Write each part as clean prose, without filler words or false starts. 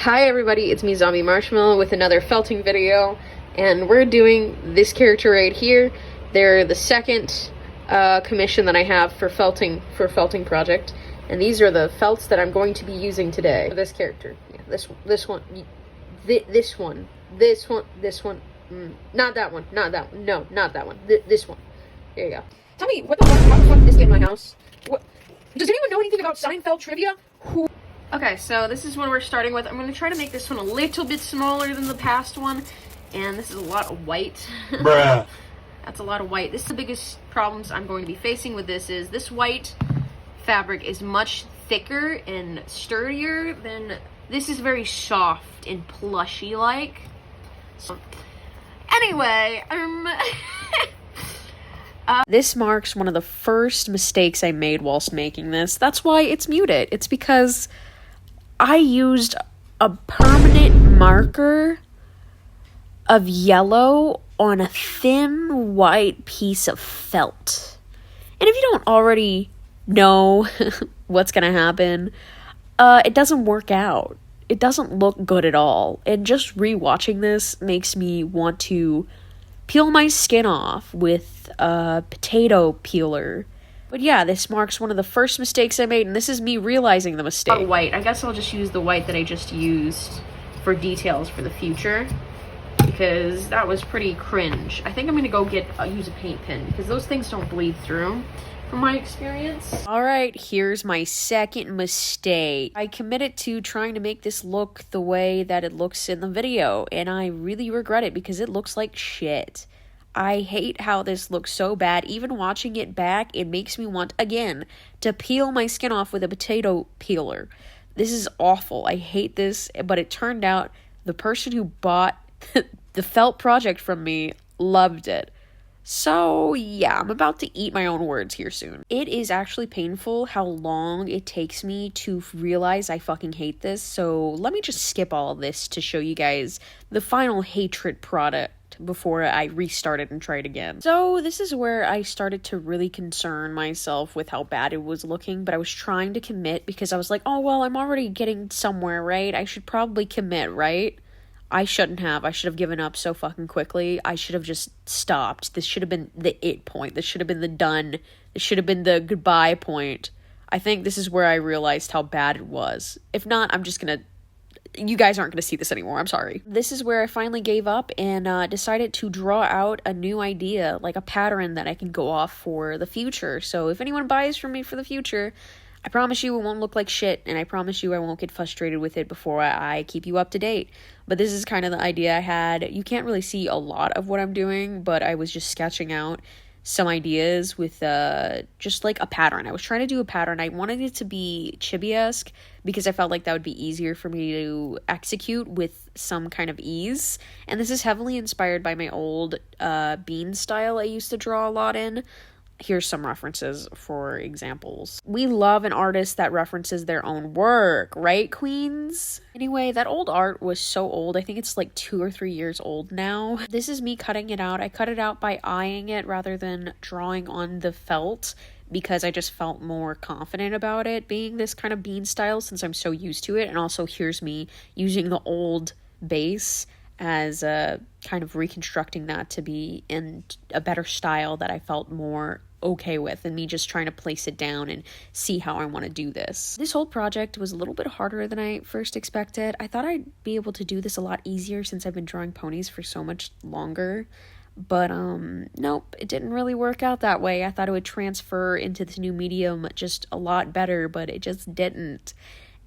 Hi everybody, it's me Zombie Marshmallow with another felting video, and we're doing this character right here. They're the second commission that I have for felting project, and these are the felts that I'm going to be using today. This character, yeah, this one, not that one, no, not that one, this one. There you go. Tell me, what the fuck, how the fuck did this get in my house? What? Does anyone know anything about Seinfeld trivia? Okay, so this is what we're starting with. I'm going to try to make this one a little bit smaller than the past one. And this is a lot of white. Bruh. That's a lot of white. This is the biggest problems I'm going to be facing with this is this white fabric is much thicker and sturdier than... This is very soft and plushy-like. So, anyway, this marks one of the first mistakes I made whilst making this. That's why it's muted. It's because I used a permanent marker of yellow on a thin white piece of felt. And if you don't already know what's gonna happen, it doesn't work out. It doesn't look good at all. And just rewatching this makes me want to peel my skin off with a potato peeler. But yeah, this marks one of the first mistakes I made, and this is me realizing the mistake. White. I guess I'll just use the white that I just used for details for the future, because that was pretty cringe. I think I'm gonna use a paint pen, because those things don't bleed through, from my experience. Alright, here's my second mistake. I committed to trying to make this look the way that it looks in the video, and I really regret it because it looks like shit. I hate how this looks so bad. Even watching it back, it makes me want, again, to peel my skin off with a potato peeler. This is awful. I hate this, but it turned out the person who bought the felt project from me loved it. So, yeah, I'm about to eat my own words here soon. It is actually painful how long it takes me to realize I fucking hate this, so let me just skip all of this to show you guys the final hatred product before I restarted and tried again. So, this is where I started to really concern myself with how bad it was looking, but I was trying to commit because I was like, oh, well, I'm already getting somewhere, right? I should probably commit, right? I shouldn't have. I should have given up so fucking quickly. I should have just stopped. This should have been the it point. This should have been the done. This should have been the goodbye point. I think this is where I realized how bad it was. If not, I'm just gonna... You guys aren't gonna see this anymore. I'm sorry. This is where I finally gave up and decided to draw out a new idea, like a pattern that I can go off for the future. So if anyone buys from me for the future, I promise you it won't look like shit, and I promise you I won't get frustrated with it before I keep you up to date. But this is kind of the idea I had. You can't really see a lot of what I'm doing, but I was just sketching out some ideas with just like a pattern. I was trying to do a pattern. I wanted it to be chibi-esque because I felt like that would be easier for me to execute with some kind of ease. And this is heavily inspired by my old bean style I used to draw a lot in. Here's some references for examples. We love an artist that references their own work, right, queens? Anyway, that old art was so old. I think it's like 2 or 3 years old now. This is me cutting it out. I cut it out by eyeing it rather than drawing on the felt because I just felt more confident about it being this kind of bean style since I'm so used to it. And also here's me using the old base as kind of reconstructing that to be in a better style that I felt more okay with, and me just trying to place it down and see how I want to do this. This whole project was a little bit harder than I first expected. I thought I'd be able to do this a lot easier since I've been drawing ponies for so much longer, but nope, it didn't really work out that way. I thought it would transfer into this new medium just a lot better, but it just didn't.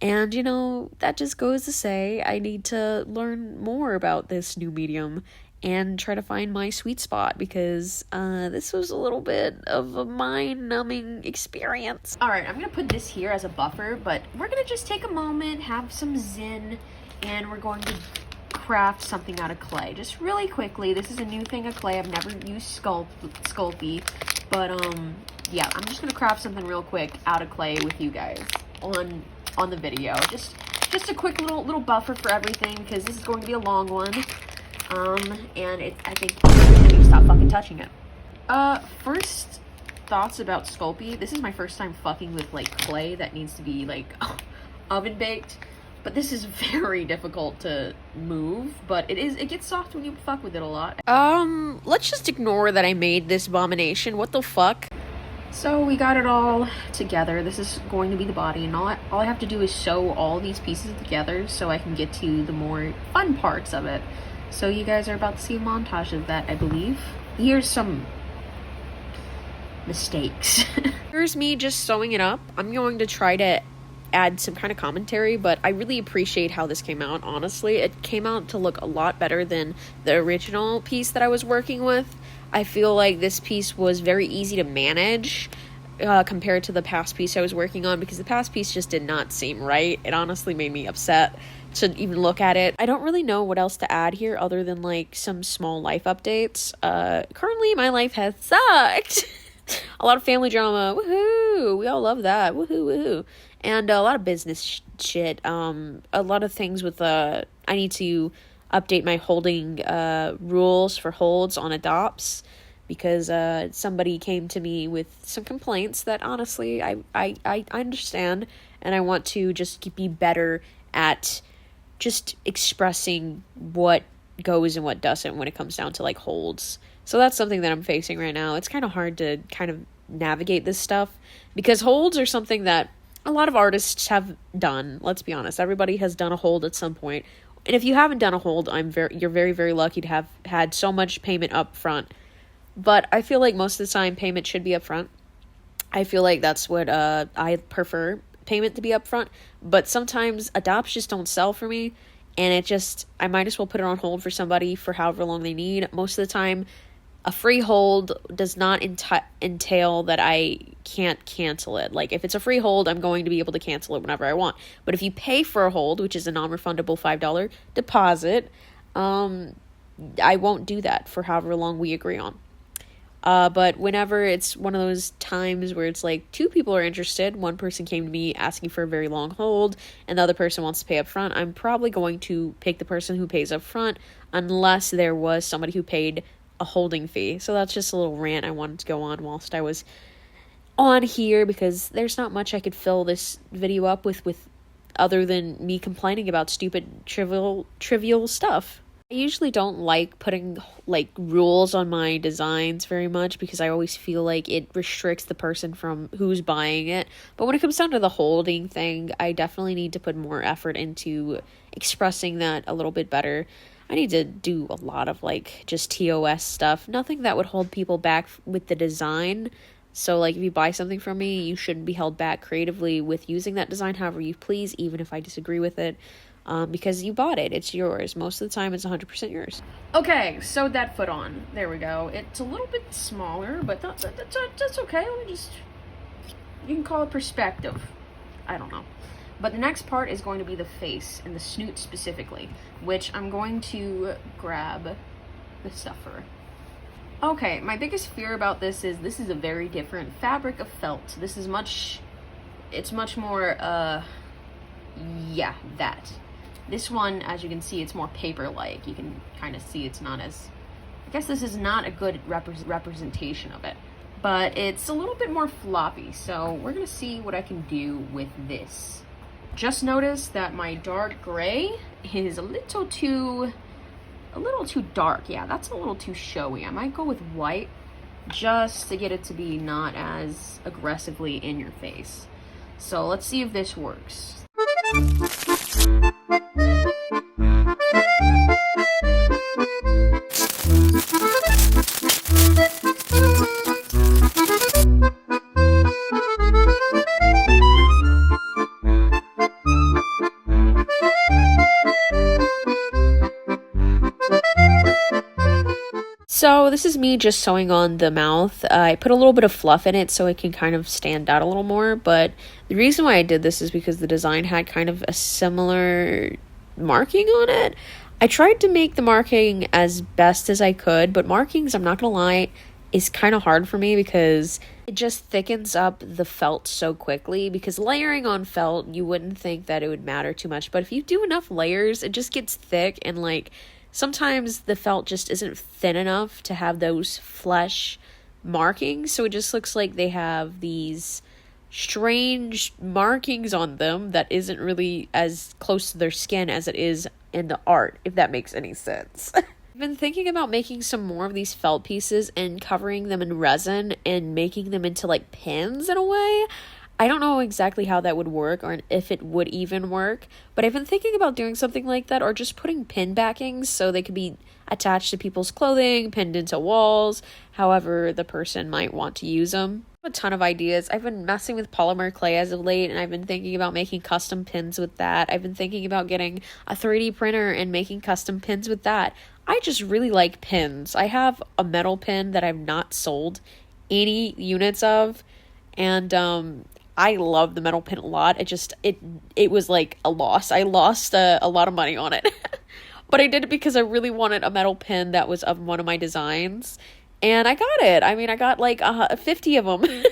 And, you know, that just goes to say I need to learn more about this new medium and try to find my sweet spot because this was a little bit of a mind-numbing experience. Alright, I'm going to put this here as a buffer, but we're going to just take a moment, have some zen, and we're going to craft something out of clay. Just really quickly, this is a new thing of clay. I've never used Sculpey, but yeah, I'm just going to craft something real quick out of clay with you guys on the video. Just a quick little buffer for everything because this is going to be a long one. And I think I need to stop fucking touching it. First thoughts about Sculpey. This is my first time fucking with like clay that needs to be like oven baked. But this is very difficult to move, but it gets soft when you fuck with it a lot. Let's just ignore that I made this abomination. What the fuck? So we got it all together. This is going to be the body, and all I have to do is sew all these pieces together so I can get to the more fun parts of it. So you guys are about to see a montage of that, I believe. Here's some mistakes. Here's me just sewing it up. I'm going to try to add some kind of commentary, but I really appreciate how this came out, honestly. It came out to look a lot better than the original piece that I was working with. I feel like this piece was very easy to manage compared to the past piece I was working on, because the past piece just did not seem right. It honestly made me upset to even look at it. I don't really know what else to add here other than like some small life updates. Currently my life has sucked. A lot of family drama, woohoo, we all love that, woohoo, woohoo. And a lot of business shit, a lot of things with, I need to update my holding, rules for holds on adopts, because, somebody came to me with some complaints that honestly, I understand, and I want to just be better at just expressing what goes and what doesn't when it comes down to, like, holds. So that's something that I'm facing right now. It's kind of hard to kind of navigate this stuff, because holds are something that a lot of artists have done. Let's be honest. Everybody has done a hold at some point. And if you haven't done a hold, you're very, very lucky to have had so much payment up front. But I feel like most of the time payment should be up front. I feel like that's what I prefer, payment to be up front. But sometimes adopts just don't sell for me. And I might as well put it on hold for somebody for however long they need. Most of the time, a free hold does not entail that I can't cancel it. Like, if it's a free hold, I'm going to be able to cancel it whenever I want. But if you pay for a hold, which is a non-refundable $5 deposit, I won't do that for however long we agree on. But whenever it's one of those times where it's like two people are interested, one person came to me asking for a very long hold, and the other person wants to pay up front, I'm probably going to pick the person who pays up front, unless there was somebody who paid a holding fee. So that's just a little rant I wanted to go on whilst I was on here, because there's not much I could fill this video up with other than me complaining about stupid trivial stuff. I usually don't like putting like rules on my designs very much, because I always feel like it restricts the person from who's buying it. But when it comes down to the holding thing, I definitely need to put more effort into expressing that a little bit better. I need to do a lot of like just TOS stuff. Nothing that would hold people back with the design. So like if you buy something from me, you shouldn't be held back creatively with using that design however you please, even if I disagree with it. Because you bought it. It's yours. Most of the time, it's 100% yours. Okay, sewed that foot on. There we go. It's a little bit smaller, but that's okay. You can call it perspective. I don't know. But the next part is going to be the face and the snoot specifically, which I'm going to grab the stuffer. Okay, my biggest fear about this is a very different fabric of felt. It's much more, yeah, that. This one, as you can see, it's more paper-like. You can kind of see it's not as... I guess this is not a good representation of it. But it's a little bit more floppy, so we're going to see what I can do with this. Just noticed that my dark gray is a little too dark. Yeah, that's a little too showy. I might go with white just to get it to be not as aggressively in your face. So let's see if this works. So this is me just sewing on the mouth. I put a little bit of fluff in it so it can kind of stand out a little more, but the reason why I did this is because the design had kind of a similar marking on it. I tried to make the marking as best as I could, but markings, I'm not gonna lie, is kind of hard for me because it just thickens up the felt so quickly. Because layering on felt, you wouldn't think that it would matter too much, but if you do enough layers, it just gets thick, and like sometimes the felt just isn't thin enough to have those flesh markings, so it just looks like they have these strange markings on them that isn't really as close to their skin as it is in the art, if that makes any sense. I've been thinking about making some more of these felt pieces and covering them in resin and making them into like pins in a way. I don't know exactly how that would work or if it would even work, but I've been thinking about doing something like that, or just putting pin backings so they could be attached to people's clothing, pinned into walls, however the person might want to use them. I have a ton of ideas. I've been messing with polymer clay as of late, and I've been thinking about making custom pins with that. I've been thinking about getting a 3D printer and making custom pins with that. I just really like pins. I have a metal pin that I've not sold any units of, and I love the metal pin a lot. It was like a loss. I lost a lot of money on it. But I did it because I really wanted a metal pin that was of one of my designs. And I got it. I mean, I got like 50 of them.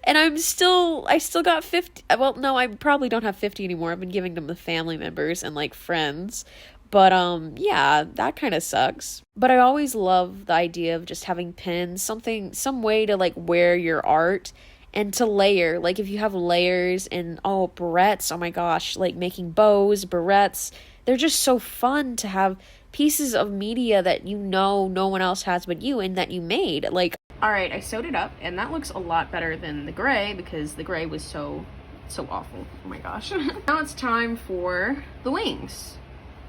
And I still got 50. Well, no, I probably don't have 50 anymore. I've been giving them to family members and like friends. But yeah, that kind of sucks. But I always love the idea of just having pins, some way to like wear your art and to layer. Like if you have layers and barrettes, oh my gosh, like making bows, barrettes, they're just so fun to have pieces of media that no one else has but you and that you made. Like, all right, I sewed it up and that looks a lot better than the gray because the gray was so awful. Oh my gosh. Now it's time for the wings,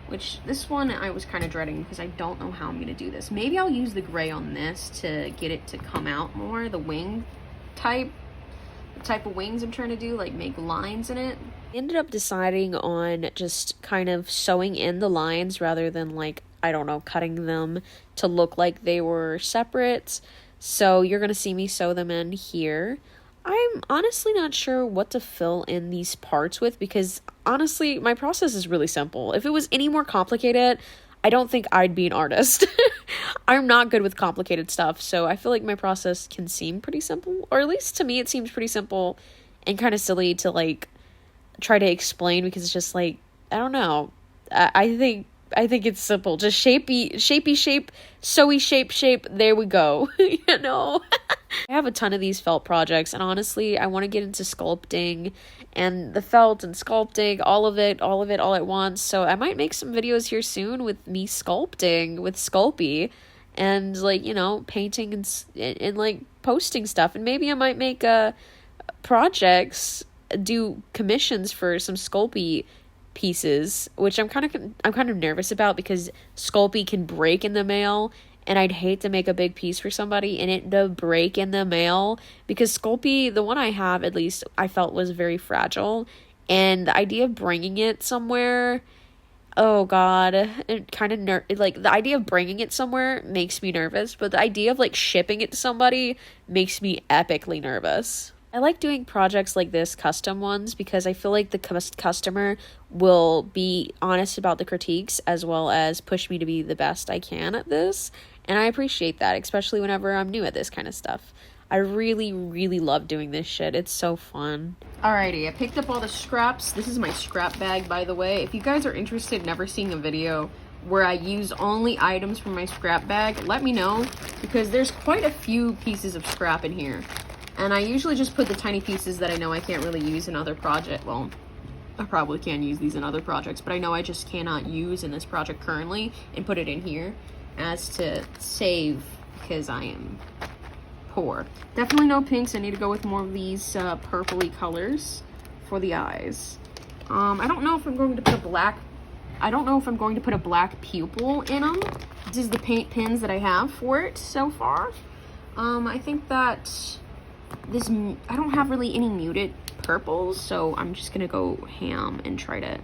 which this one I was kind of dreading because I don't know how I'm going to do this. Maybe I'll use the gray on this to get it to come out more, the wing type of wings I'm trying to do, like make lines in it. I ended up deciding on just kind of sewing in the lines rather than like, I don't know, cutting them to look like they were separate. So you're gonna see me sew them in here. I'm honestly not sure what to fill in these parts with because honestly my process is really simple. If it was any more complicated, I don't think I'd be an artist. I'm not good with complicated stuff, so I feel like my process can seem pretty simple, or at least to me it seems pretty simple and kind of silly to like try to explain because it's just like, I don't know. I think it's simple. Just shapey shape, sewy shape, there we go. You know? I have a ton of these felt projects, and honestly, I want to get into sculpting and the felt and sculpting, all of it all at once. So I might make some videos here soon with me sculpting with Sculpey and like, you know, painting and like posting stuff. And maybe I might make projects, do commissions for some Sculpey pieces, which I'm kind of nervous about because Sculpey can break in the mail. And I'd hate to make a big piece for somebody and it to break in the mail because Sculpey, the one I have at least, I felt was very fragile. And the idea of bringing it somewhere, oh god, it kind of like the idea of bringing it somewhere makes me nervous. But the idea of like shipping it to somebody makes me epically nervous. I like doing projects like this, custom ones, because I feel like the customer will be honest about the critiques as well as push me to be the best I can at this. And I appreciate that, especially whenever I'm new at this kind of stuff. I really, really love doing this shit. It's so fun. Alrighty, I picked up all the scraps. This is my scrap bag, by the way. If you guys are interested in ever seeing a video where I use only items from my scrap bag, let me know, because there's quite a few pieces of scrap in here. And I usually just put the tiny pieces that I know I can't really use in other projects. Well, I probably can use these in other projects, but I know I just cannot use in this project currently, and put it in here as to save because I am poor. Definitely no pinks. I need to go with more of these purpley colors for the eyes. I don't know if I'm going to put a black. I don't know if I'm going to put a black pupil in them. This is the paint pins that I have for it so far. I think that this, I don't have really any muted purples, so I'm just gonna go ham and try to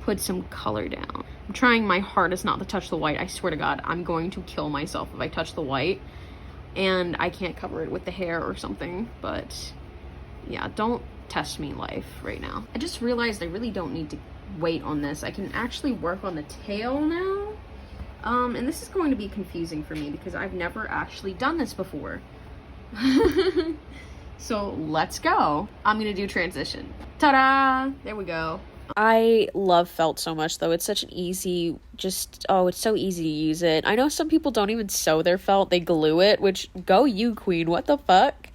put some color down. I'm trying my hardest not to touch the white. I swear to God, I'm going to kill myself if I touch the white and I can't cover it with the hair or something. But yeah, don't test me, life, right now. I just realized I really don't need to wait on this. I can actually work on the tail now. And this is going to be confusing for me because I've never actually done this before. So let's go. I'm gonna do transition. Ta-da! There we go. I love felt so much though. It's such an easy, it's so easy to use it. I know some people don't even sew their felt, they glue it, which go you, queen, what the fuck?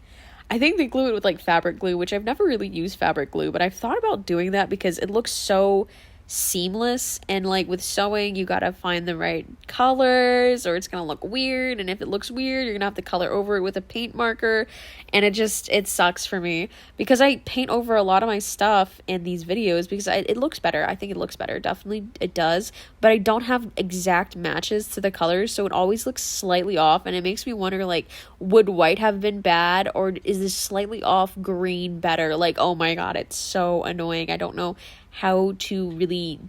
I think they glue it with like fabric glue, which I've never really used fabric glue, but I've thought about doing that because it looks so seamless, and like with sewing you gotta find the right colors or it's gonna look weird, and if it looks weird you're gonna have to color over it with a paint marker, and it sucks for me because I paint over a lot of my stuff in these videos because it looks better. I think it looks better, definitely it does, but I don't have exact matches to the colors, so it always looks slightly off, and it makes me wonder, like, would white have been bad, or is this slightly off green better? Like, oh my god, it's so annoying. I don't know how to really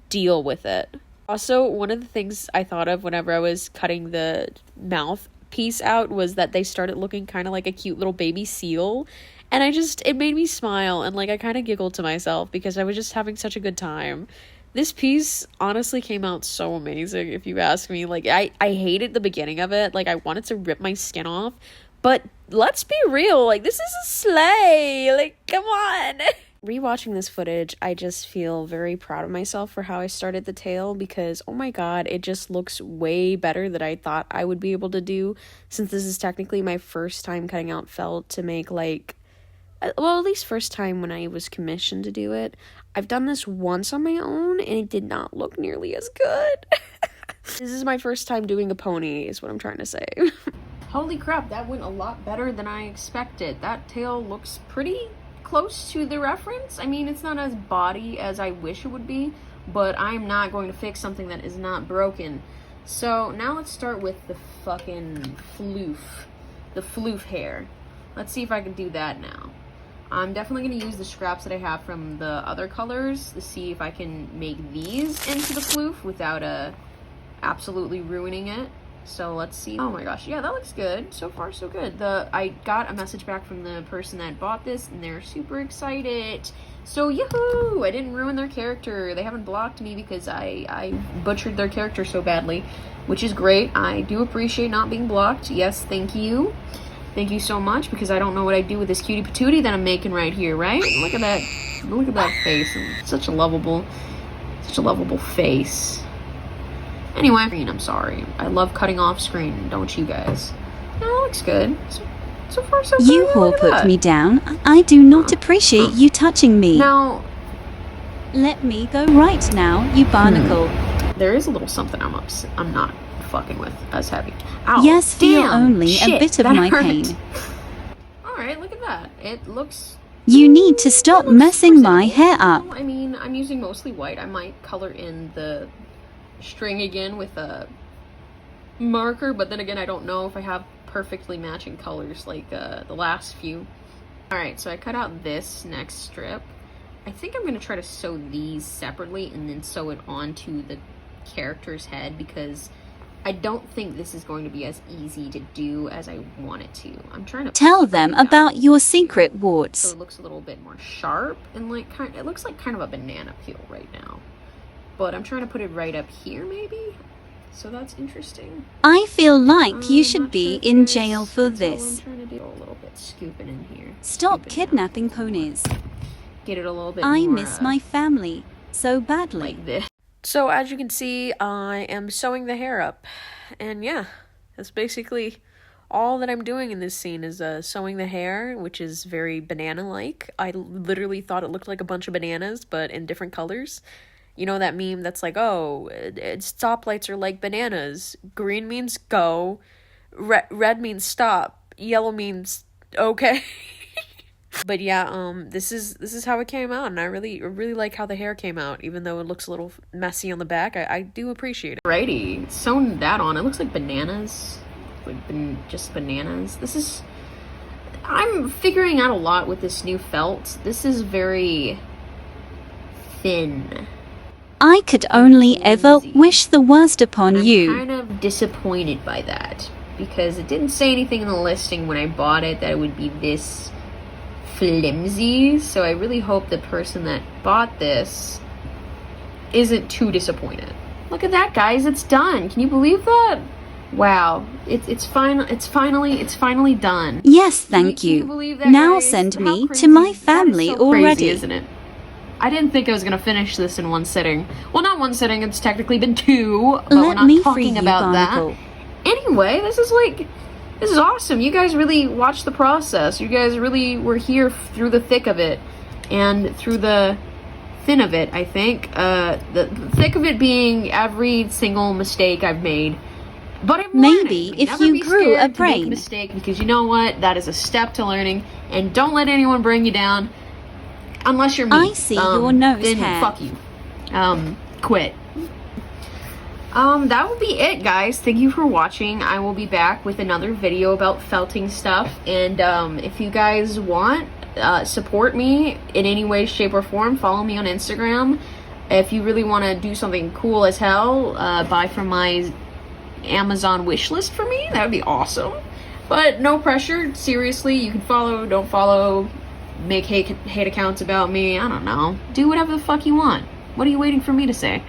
deal with it. Also, one of the things I thought of whenever I was cutting the mouth piece out was that they started looking kind of like a cute little baby seal, and it made me smile, and like I kind of giggled to myself because I was just having such a good time. This piece honestly came out so amazing, if you ask me. Like, I hated the beginning of it. Like, I wanted to rip my skin off, but let's be real, like, this is a sleigh, like, come on. Rewatching this footage, I just feel very proud of myself for how I started the tail because, oh my god, it just looks way better than I thought I would be able to do, since this is technically my first time cutting out felt to make, like, well, at least first time when I was commissioned to do it. I've done this once on my own, and it did not look nearly as good. This is my first time doing a pony, is what I'm trying to say. Holy crap, that went a lot better than I expected. That tail looks pretty close to the reference. I mean, it's not as body as I wish it would be, but I'm not going to fix something that is not broken. So now let's start with the fucking floof. The floof hair. Let's see if I can do that now. I'm definitely going to use the scraps that I have from the other colors to see if I can make these into the floof without absolutely ruining it. So let's see. Oh my gosh, yeah, that looks good. So far, so good. I got a message back from the person that bought this, and they're super excited. So, yahoo! I didn't ruin their character. They haven't blocked me because I butchered their character so badly, which is great. I do appreciate not being blocked. Yes, thank you. Thank you so much, because I don't know what I'd do with this cutie patootie that I'm making right here, right? Look at that. Look at that face. Such a lovable face. Anyway, I'm sorry. I love cutting off screen, don't you guys? No, it looks good. So far, so good. You whore put me down. I do not appreciate you touching me. Now, let me go right now, you barnacle. There is a little something I'm not fucking with as heavy. Ow, yes, feel damn, only shit, a bit of my hurt. pain. Alright, look at that. It looks... You need to stop messing my hair up. I mean, I'm using mostly white. I might color in the string again with a marker, but then again, I don't know if I have perfectly matching colors like the last few. Alright, so I cut out this next strip. I think I'm going to try to sew these separately and then sew it onto the character's head, because I don't think this is going to be as easy to do as I want it to. I'm trying to tell them about your secret warts. so it looks a little bit more sharp, and like it looks like kind of a banana peel right now. But I'm trying to put it right up here, maybe? So that's interesting. I feel like you should be in jail for this. I'm trying to do a little bit scooping in here. Stop kidnapping ponies. Get it a little bit I more, miss my family so badly. like this. So as you can see, I am sewing the hair up. And yeah, that's basically all that I'm doing in this scene is sewing the hair, which is very banana-like. I literally thought it looked like a bunch of bananas, but in different colors. You know that meme that's like, oh, stoplights are like bananas. Green means go. Red means stop. Yellow means okay. But yeah, this is how it came out, and I really like how the hair came out, even though it looks a little messy on the back. I do appreciate it. Alrighty, sewn that on. It looks like bananas, like just bananas. I'm figuring out a lot with this new felt. This is very thin. I could only ever wish the worst upon you. I'm kind of disappointed by that, because it didn't say anything in the listing when I bought it that it would be this flimsy, so I really hope the person that bought this isn't too disappointed. Look at that, guys, it's done. Can you believe that? Wow, it's finally done. Yes, thank you. Can you believe that, now guys? send How me crazy? to my That is family so already. crazy, isn't it? I didn't think I was gonna finish this in one sitting. Well, not one sitting, it's technically been two, but we're Let not me free talking you, about barnacle. that. Anyway, this is This is awesome. You guys really watched the process. You guys really were here through the thick of it and through the thin of it, I think. The thick of it being every single mistake I've made. But I'm Maybe learning. if Never you be grew scared a to make brain. mistake, because you know what? That is a step to learning. And don't let anyone bring you down unless you're me. I see your nose then hair. fuck you. Quit. That will be it, guys. Thank you for watching. I will be back with another video about felting stuff. And if you guys want, support me in any way, shape, or form. Follow me on Instagram. If you really want to do something cool as hell, buy from my Amazon wish list for me. That would be awesome. But no pressure. Seriously, you can follow, don't follow, make hate accounts about me. I don't know. Do whatever the fuck you want. What are you waiting for me to say?